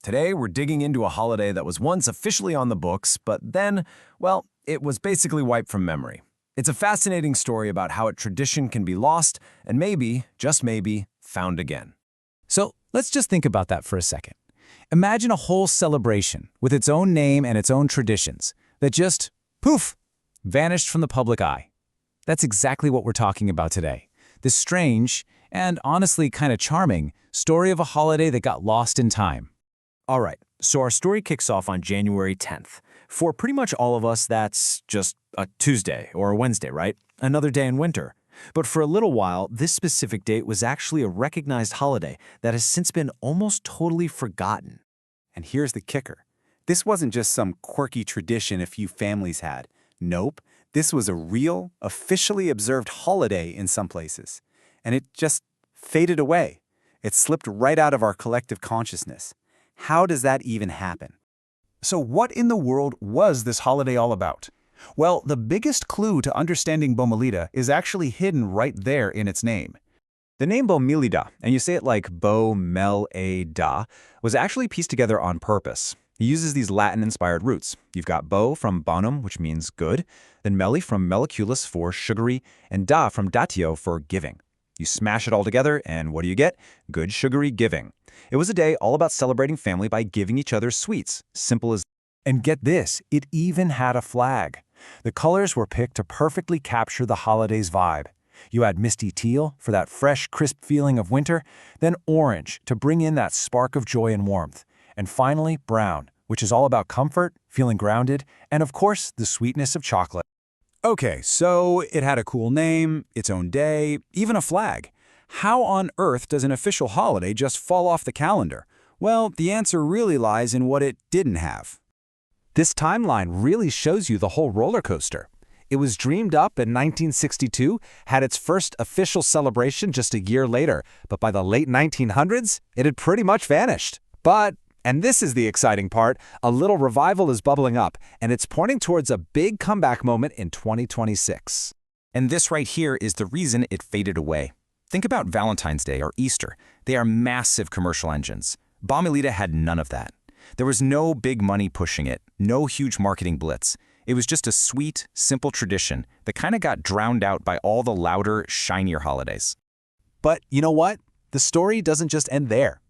Today, we're digging into a holiday that was once officially on the books, but then, well, it was basically wiped from memory. It's a fascinating story about how a tradition can be lost and maybe, just maybe, found again. So let's just think about that for a second. Imagine a whole celebration with its own name and its own traditions that just, poof, vanished from the public eye. That's exactly what we're talking about today. This strange, and honestly kind of charming, story of a holiday that got lost in time. All right, so our story kicks off on January 10th. For pretty much all of us, that's just a Tuesday or a Wednesday, right? Another day in winter. But for a little while, this specific date was actually a recognized holiday that has since been almost totally forgotten. And here's the kicker. This wasn't just some quirky tradition a few families had. Nope, this was a real, officially observed holiday in some places. And it just faded away. It slipped right out of our collective consciousness. How does that even happen? So what in the world was this holiday all about? Well, the biggest clue to understanding Bomellida is actually hidden right there in its name. The name Bomellida, and you say it like Bomellida, was actually pieced together on purpose. He uses these Latin-inspired roots. You've got bo from bonum, which means good, then melli from melliculus for sugary, and da from datio for giving. You smash it all together, and what do you get? Good sugary giving. It was a day all about celebrating family by giving each other sweets. Simple as. And get this, it even had a flag. The colors were picked to perfectly capture the holiday's vibe. You had misty teal for that fresh, crisp feeling of winter, then orange to bring in that spark of joy and warmth, and finally brown, which is all about comfort, feeling grounded, and of course, the sweetness of chocolate. Okay, so it had a cool name, its own day, even a flag. How on earth does an official holiday just fall off the calendar? Well, the answer really lies in what it didn't have. This timeline really shows you the whole roller coaster. It was dreamed up in 1962, had its first official celebration just a year later, but by the late 1900s, it had pretty much vanished. But, and this is the exciting part, a little revival is bubbling up, and it's pointing towards a big comeback moment in 2026. And this right here is the reason it faded away. Think about Valentine's Day or Easter. They are massive commercial engines. Bomellida had none of that. There was no big money pushing it, no huge marketing blitz. It was just a sweet, simple tradition that kind of got drowned out by all the louder, shinier holidays. But you know what? The story doesn't just end there.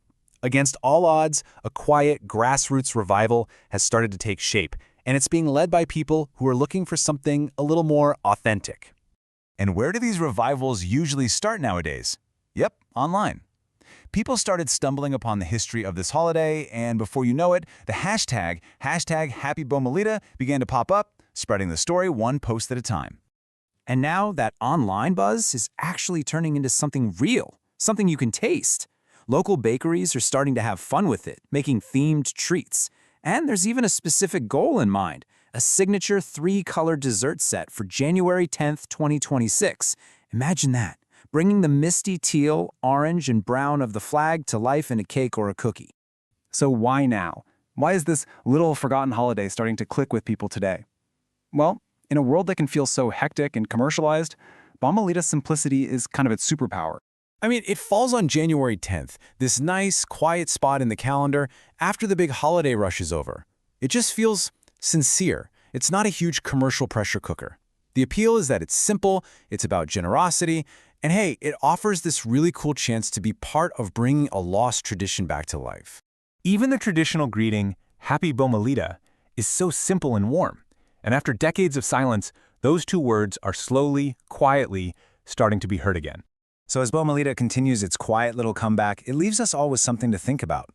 Against all odds, a quiet, grassroots revival has started to take shape, and it's being led by people who are looking for something a little more authentic. And where do these revivals usually start nowadays? Yep, online. People started stumbling upon the history of this holiday, and before you know it, the hashtag #HappyBomellida began to pop up, spreading the story one post at a time. And now that online buzz is actually turning into something real, something you can taste. Local bakeries are starting to have fun with it, making themed treats. And there's even a specific goal in mind, a signature 3-color dessert set for January 10th, 2026. Imagine that. Bringing the misty teal, orange, and brown of the flag to life in a cake or a cookie. So why now? Why is this little forgotten holiday starting to click with people today? Well, in a world that can feel so hectic and commercialized, Bomellida's simplicity is kind of its superpower. I mean, it falls on January 10th, this nice, quiet spot in the calendar after the big holiday rush is over. It just feels sincere. It's not a huge commercial pressure cooker. The appeal is that it's simple, it's about generosity, and hey, it offers this really cool chance to be part of bringing a lost tradition back to life. Even the traditional greeting, Happy Bomellida, is so simple and warm. And after decades of silence, those two words are slowly, quietly starting to be heard again. So as Bomellida continues its quiet little comeback, it leaves us all with something to think about.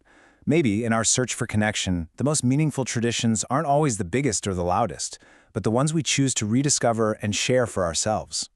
Maybe, in our search for connection, the most meaningful traditions aren't always the biggest or the loudest, but the ones we choose to rediscover and share for ourselves.